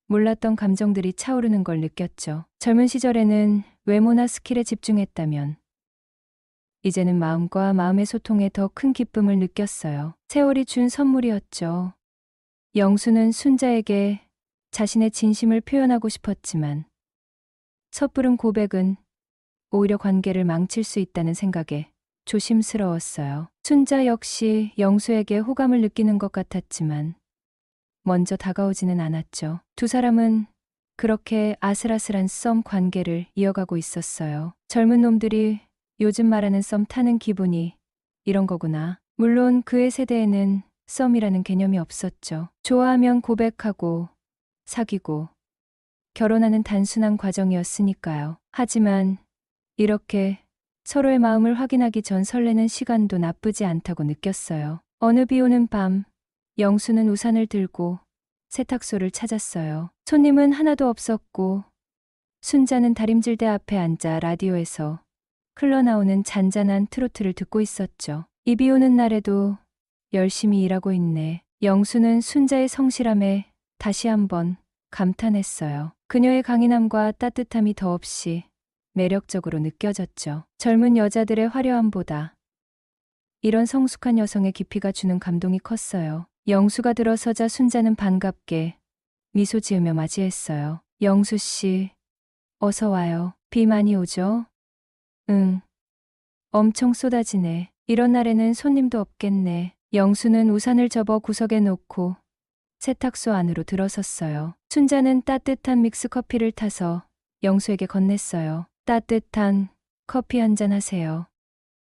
몰랐던 감정들이 차오르는 걸 느꼈죠. 젊은 시절에는 외모나 스킬에 집중했다면 이제는 마음과 마음의 소통에 더 큰 기쁨을 느꼈어요. 세월이 준 선물이었죠. 영수는 순자에게 자신의 진심을 표현하고 싶었지만 섣부른 고백은 오히려 관계를 망칠 수 있다는 생각에 조심스러웠어요. 순자 역시 영수에게 호감을 느끼는 것 같았지만 먼저 다가오지는 않았죠. 두 사람은 그렇게 아슬아슬한 썸 관계를 이어가고 있었어요. 젊은 놈들이 요즘 말하는 썸 타는 기분이 이런 거구나. 물론 그의 세대에는 썸이라는 개념이 없었죠. 좋아하면 고백하고 사귀고 결혼하는 단순한 과정이었으니까요. 하지만 이렇게 서로의 마음을 확인하기 전 설레는 시간도 나쁘지 않다고 느꼈어요. 어느 비 오는 밤, 영수는 우산을 들고 세탁소를 찾았어요. 손님은 하나도 없었고 순자는 다림질대 앞에 앉아 라디오에서 흘러나오는 잔잔한 트로트를 듣고 있었죠. 이 비 오는 날에도 열심히 일하고 있네. 영수는 순자의 성실함에 다시 한번 감탄했어요. 그녀의 강인함과 따뜻함이 더없이 매력적으로 느껴졌죠. 젊은 여자들의 화려함보다 이런 성숙한 여성의 깊이가 주는 감동이 컸어요. 영수가 들어서자 순자는 반갑게 미소 지으며 맞이했어요. 영수 씨, 어서 와요. 비 많이 오죠? 응. 엄청 쏟아지네. 이런 날에는 손님도 없겠네. 영수는 우산을 접어 구석에 놓고 세탁소 안으로 들어섰어요. 순자는 따뜻한 믹스커피를 타서 영수에게 건넸어요. 따뜻한 커피 한잔 하세요.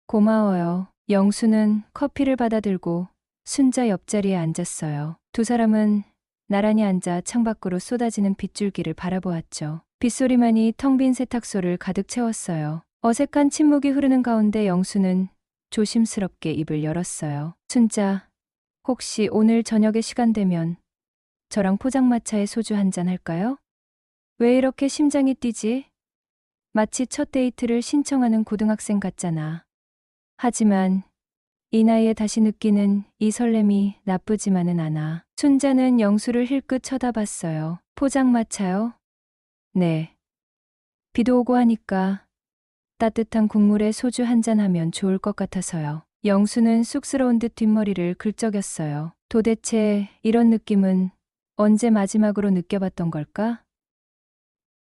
고마워요. 영수는 커피를 받아들고 순자 옆자리에 앉았어요. 두 사람은 나란히 앉아 창밖으로 쏟아지는 빗줄기를 바라보았죠. 빗소리만이 텅 빈 세탁소를 가득 채웠어요. 어색한 침묵이 흐르는 가운데 영수는 조심스럽게 입을 열었어요. 순자, 혹시 오늘 저녁에 시간 되면 저랑 포장마차에 소주 한잔 할까요? 왜 이렇게 심장이 뛰지? 마치 첫 데이트를 신청하는 고등학생 같잖아. 하지만 이 나이에 다시 느끼는 이 설렘이 나쁘지만은 않아. 순자는 영수를 힐끗 쳐다봤어요. 포장마차요? 네. 비도 오고 하니까 따뜻한 국물에 소주 한잔 하면 좋을 것 같아서요. 영수는 쑥스러운 듯 뒷머리를 긁적였어요. 도대체 이런 느낌은 언제 마지막으로 느껴봤던 걸까?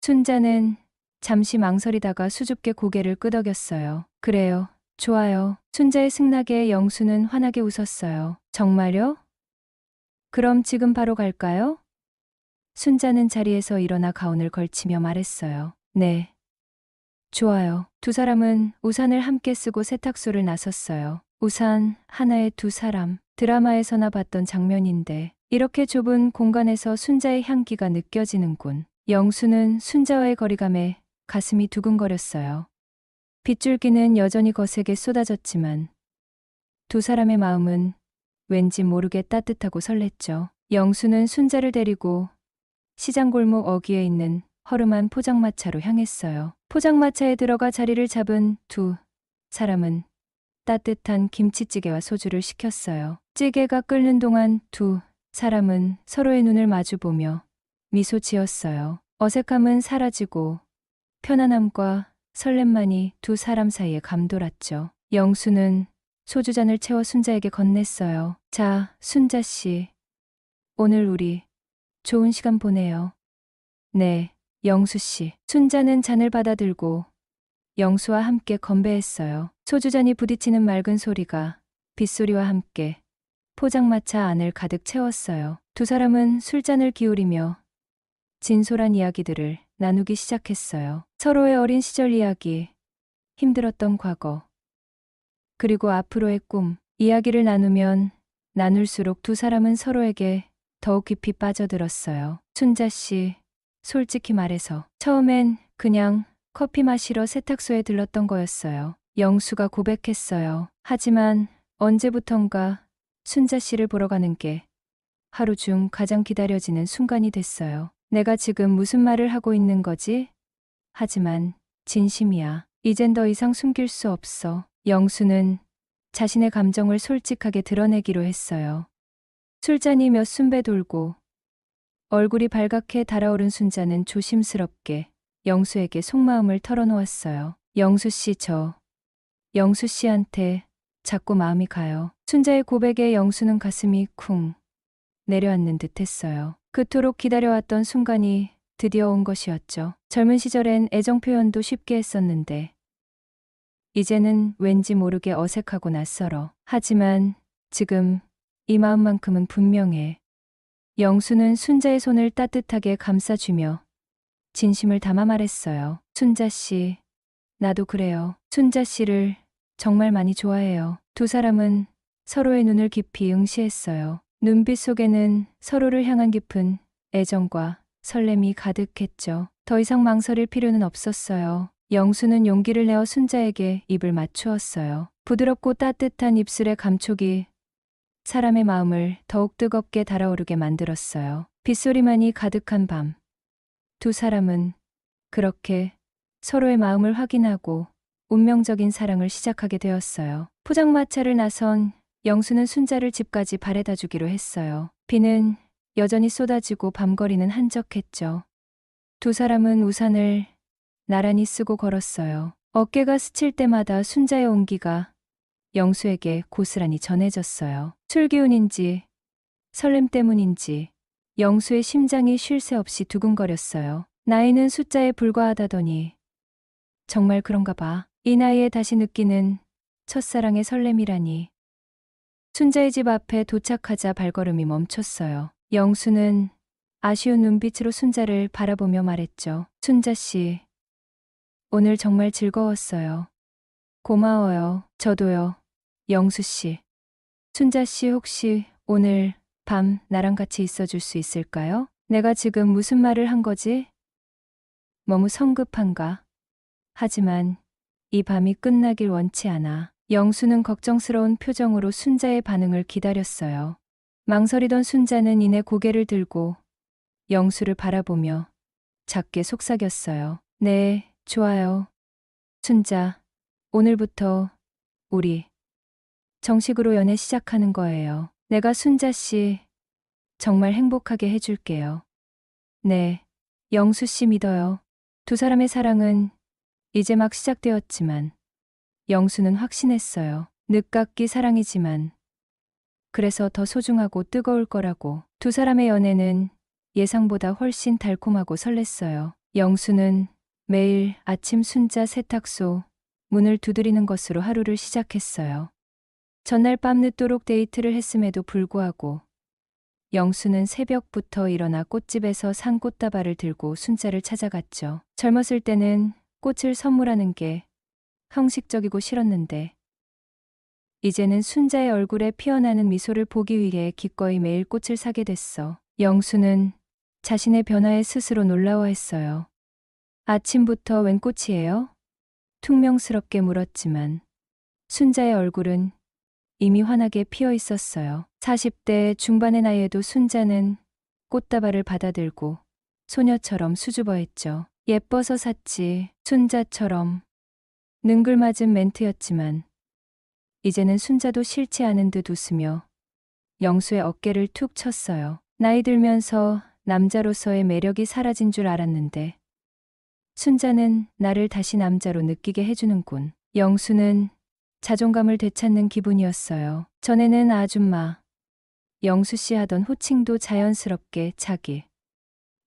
순자는 잠시 망설이다가 수줍게 고개를 끄덕였어요. 그래요. 좋아요. 순자의 승낙에 영수는 환하게 웃었어요. 정말요? 그럼 지금 바로 갈까요? 순자는 자리에서 일어나 가운을 걸치며 말했어요. 네. 좋아요. 두 사람은 우산을 함께 쓰고 세탁소를 나섰어요. 우산 하나에 두 사람. 드라마에서나 봤던 장면인데 이렇게 좁은 공간에서 순자의 향기가 느껴지는군. 영수는 순자와의 거리감에 가슴이 두근거렸어요. 빗줄기는 여전히 거세게 쏟아졌지만 두 사람의 마음은 왠지 모르게 따뜻하고 설렜죠. 영수는 순자를 데리고 시장 골목 어귀에 있는 허름한 포장마차로 향했어요. 포장마차에 들어가 자리를 잡은 두 사람은 따뜻한 김치찌개와 소주를 시켰어요. 찌개가 끓는 동안 두 사람은 서로의 눈을 마주보며 미소 지었어요. 어색함은 사라지고 편안함과 설렘만이 두 사람 사이에 감돌았죠. 영수는 소주잔을 채워 순자에게 건넸어요. 자, 순자 씨. 오늘 우리 좋은 시간 보내요. 네, 영수 씨. 순자는 잔을 받아들고 영수와 함께 건배했어요. 소주잔이 부딪히는 맑은 소리가 빗소리와 함께 포장마차 안을 가득 채웠어요. 두 사람은 술잔을 기울이며 진솔한 이야기들을 나누기 시작했어요. 서로의 어린 시절 이야기, 힘들었던 과거, 그리고 앞으로의 꿈. 이야기를 나누면 나눌수록 두 사람은 서로에게 더욱 깊이 빠져들었어요. 순자 씨, 솔직히 말해서 처음엔 그냥 커피 마시러 세탁소에 들렀던 거였어요. 영수가 고백했어요. 하지만 언제부턴가 순자 씨를 보러 가는 게 하루 중 가장 기다려지는 순간이 됐어요. 내가 지금 무슨 말을 하고 있는 거지? 하지만 진심이야. 이젠 더 이상 숨길 수 없어. 영수는 자신의 감정을 솔직하게 드러내기로 했어요. 술잔이 몇 순배 돌고 얼굴이 발갛게 달아오른 순자는 조심스럽게 영수에게 속마음을 털어놓았어요. 영수 씨, 저 영수 씨한테 자꾸 마음이 가요. 순자의 고백에 영수는 가슴이 쿵 내려앉는 듯 했어요. 그토록 기다려왔던 순간이 드디어 온 것이었죠. 젊은 시절엔 애정 표현도 쉽게 했었는데 이제는 왠지 모르게 어색하고 낯설어. 하지만 지금 이 마음만큼은 분명해. 영수는 순자의 손을 따뜻하게 감싸주며 진심을 담아 말했어요. 순자 씨, 나도 그래요. 순자 씨를 정말 많이 좋아해요. 두 사람은 서로의 눈을 깊이 응시했어요. 눈빛 속에는 서로를 향한 깊은 애정과 설렘이 가득했죠. 더 이상 망설일 필요는 없었어요. 영수는 용기를 내어 순자에게 입을 맞추었어요. 부드럽고 따뜻한 입술의 감촉이 사람의 마음을 더욱 뜨겁게 달아오르게 만들었어요. 빗소리만이 가득한 밤. 두 사람은 그렇게 서로의 마음을 확인하고 운명적인 사랑을 시작하게 되었어요. 포장마차를 나선 영수는 순자를 집까지 바래다 주기로 했어요. 비는 여전히 쏟아지고 밤거리는 한적했죠. 두 사람은 우산을 나란히 쓰고 걸었어요. 어깨가 스칠 때마다 순자의 온기가 영수에게 고스란히 전해졌어요. 술 기운인지 설렘 때문인지 영수의 심장이 쉴 새 없이 두근거렸어요. 나이는 숫자에 불과하다더니 정말 그런가 봐. 이 나이에 다시 느끼는 첫사랑의 설렘이라니. 순자의 집 앞에 도착하자 발걸음이 멈췄어요. 영수는 아쉬운 눈빛으로 순자를 바라보며 말했죠. 순자 씨, 오늘 정말 즐거웠어요. 고마워요. 저도요. 영수 씨. 순자 씨 혹시 오늘 밤 나랑 같이 있어줄 수 있을까요? 내가 지금 무슨 말을 한 거지? 너무 성급한가? 하지만 이 밤이 끝나길 원치 않아. 영수는 걱정스러운 표정으로 순자의 반응을 기다렸어요. 망설이던 순자는 이내 고개를 들고 영수를 바라보며 작게 속삭였어요. 네, 좋아요. 순자, 오늘부터 우리 정식으로 연애 시작하는 거예요. 내가 순자 씨 정말 행복하게 해줄게요. 네, 영수 씨 믿어요. 두 사람의 사랑은 이제 막 시작되었지만 영수는 확신했어요. 늦깎이 사랑이지만 그래서 더 소중하고 뜨거울 거라고. 두 사람의 연애는 예상보다 훨씬 달콤하고 설렜어요. 영수는 매일 아침 순자 세탁소 문을 두드리는 것으로 하루를 시작했어요. 전날 밤 늦도록 데이트를 했음에도 불구하고 영수는 새벽부터 일어나 꽃집에서 산 꽃다발을 들고 순자를 찾아갔죠. 젊었을 때는 꽃을 선물하는 게 형식적이고 싫었는데 이제는 순자의 얼굴에 피어나는 미소를 보기 위해 기꺼이 매일 꽃을 사게 됐어. 영수는 자신의 변화에 스스로 놀라워했어요. 아침부터 웬 꽃이에요? 퉁명스럽게 물었지만 순자의 얼굴은 이미 환하게 피어 있었어요. 40대 중반의 나이에도 순자는 꽃다발을 받아들고 소녀처럼 수줍어했죠. 예뻐서 샀지, 순자처럼. 능글맞은 멘트였지만 이제는 순자도 싫지 않은 듯 웃으며 영수의 어깨를 툭 쳤어요. 나이 들면서 남자로서의 매력이 사라진 줄 알았는데 순자는 나를 다시 남자로 느끼게 해주는군. 영수는 자존감을 되찾는 기분이었어요. 전에는 아줌마, 영수 씨 하던 호칭도 자연스럽게 자기,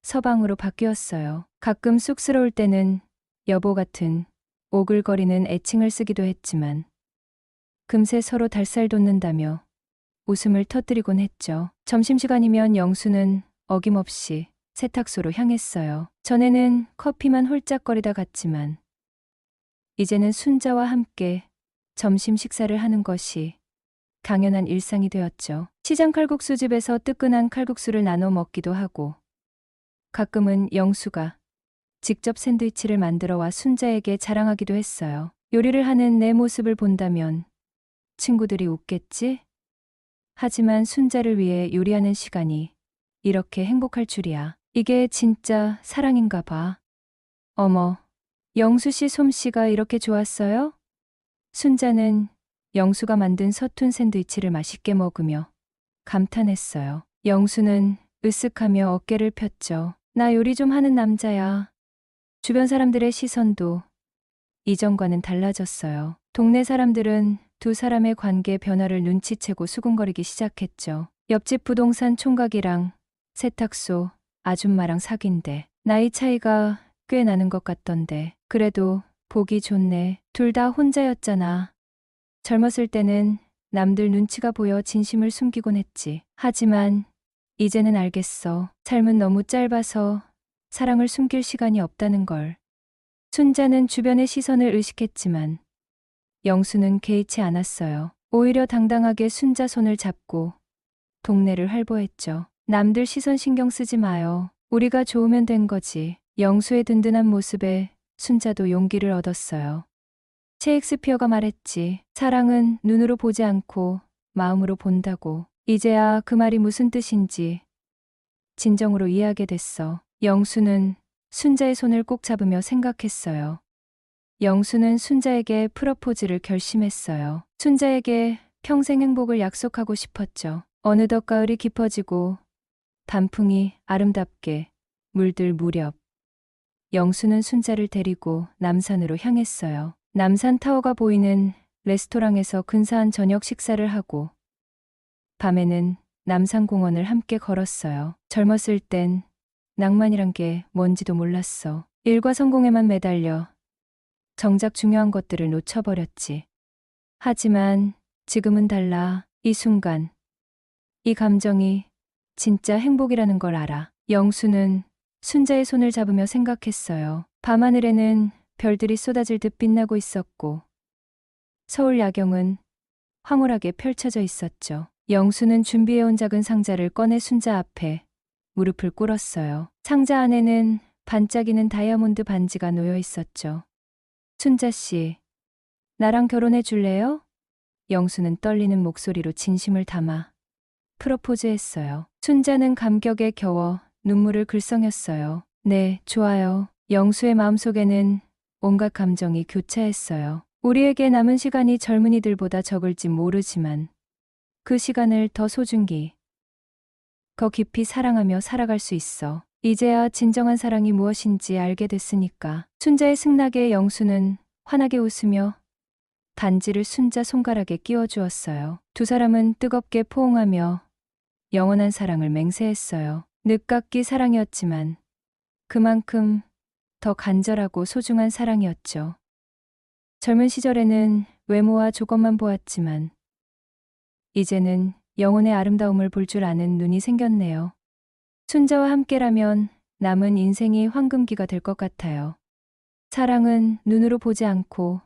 서방으로 바뀌었어요. 가끔 쑥스러울 때는 여보 같은 오글거리는 애칭을 쓰기도 했지만 금세 서로 달살 돋는다며 웃음을 터뜨리곤 했죠. 점심시간이면 영수는 어김없이 세탁소로 향했어요. 전에는 커피만 홀짝거리다 갔지만 이제는 순자와 함께 점심 식사를 하는 것이 당연한 일상이 되었죠. 시장 칼국수집에서 뜨끈한 칼국수를 나눠 먹기도 하고 가끔은 영수가 직접 샌드위치를 만들어 와 순자에게 자랑하기도 했어요. 요리를 하는 내 모습을 본다면 친구들이 웃겠지? 하지만 순자를 위해 요리하는 시간이 이렇게 행복할 줄이야. 이게 진짜 사랑인가 봐. 어머, 영수 씨 솜씨가 이렇게 좋았어요? 순자는 영수가 만든 서툰 샌드위치를 맛있게 먹으며 감탄했어요. 영수는 으쓱하며 어깨를 폈죠. 나 요리 좀 하는 남자야. 주변 사람들의 시선도 이전과는 달라졌어요. 동네 사람들은 두 사람의 관계 변화를 눈치채고 수군거리기 시작했죠. 옆집 부동산 총각이랑 세탁소 아줌마랑 사귄대. 나이 차이가 꽤 나는 것 같던데. 그래도 보기 좋네. 둘 다 혼자였잖아. 젊었을 때는 남들 눈치가 보여 진심을 숨기곤 했지. 하지만 이제는 알겠어. 삶은 너무 짧아서 사랑을 숨길 시간이 없다는 걸. 순자는 주변의 시선을 의식했지만 영수는 개의치 않았어요. 오히려 당당하게 순자 손을 잡고 동네를 활보했죠. 남들 시선 신경 쓰지 마요. 우리가 좋으면 된 거지. 영수의 든든한 모습에 순자도 용기를 얻었어요. 셰익스피어가 말했지. 사랑은 눈으로 보지 않고 마음으로 본다고. 이제야 그 말이 무슨 뜻인지 진정으로 이해하게 됐어. 영수는 순자의 손을 꼭 잡으며 생각했어요. 영수는 순자에게 프러포즈를 결심했어요. 순자에게 평생 행복을 약속하고 싶었죠. 어느덧 가을이 깊어지고 단풍이 아름답게 물들 무렵 영수는 순자를 데리고 남산으로 향했어요. 남산 타워가 보이는 레스토랑에서 근사한 저녁 식사를 하고 밤에는 남산공원을 함께 걸었어요. 젊었을 땐 낭만이란 게 뭔지도 몰랐어. 일과 성공에만 매달려 정작 중요한 것들을 놓쳐버렸지. 하지만 지금은 달라. 이 순간, 이 감정이 진짜 행복이라는 걸 알아. 영수는 순자의 손을 잡으며 생각했어요. 밤하늘에는 별들이 쏟아질 듯 빛나고 있었고 서울 야경은 황홀하게 펼쳐져 있었죠. 영수는 준비해온 작은 상자를 꺼내 순자 앞에 무릎을 꿇었어요. 상자 안에는 반짝이는 다이아몬드 반지가 놓여 있었죠. 순자 씨, 나랑 결혼해 줄래요? 영수는 떨리는 목소리로 진심을 담아 프로포즈했어요. 순자는 감격에 겨워 눈물을 글썽였어요. 네, 좋아요. 영수의 마음속에는 온갖 감정이 교차했어요. 우리에게 남은 시간이 젊은이들보다 적을지 모르지만 그 시간을 더 소중히, 더 깊이 사랑하며 살아갈 수 있어. 이제야 진정한 사랑이 무엇인지 알게 됐으니까. 순자의 승낙에 영수는 환하게 웃으며 반지를 순자 손가락에 끼워주었어요. 두 사람은 뜨겁게 포옹하며 영원한 사랑을 맹세했어요. 늦깎이 사랑이었지만 그만큼 더 간절하고 소중한 사랑이었죠. 젊은 시절에는 외모와 조건만 보았지만 이제는 영혼의 아름다움을 볼 줄 아는 눈이 생겼네요. 순자와 함께라면 남은 인생이 황금기가 될 것 같아요. 사랑은 눈으로 보지 않고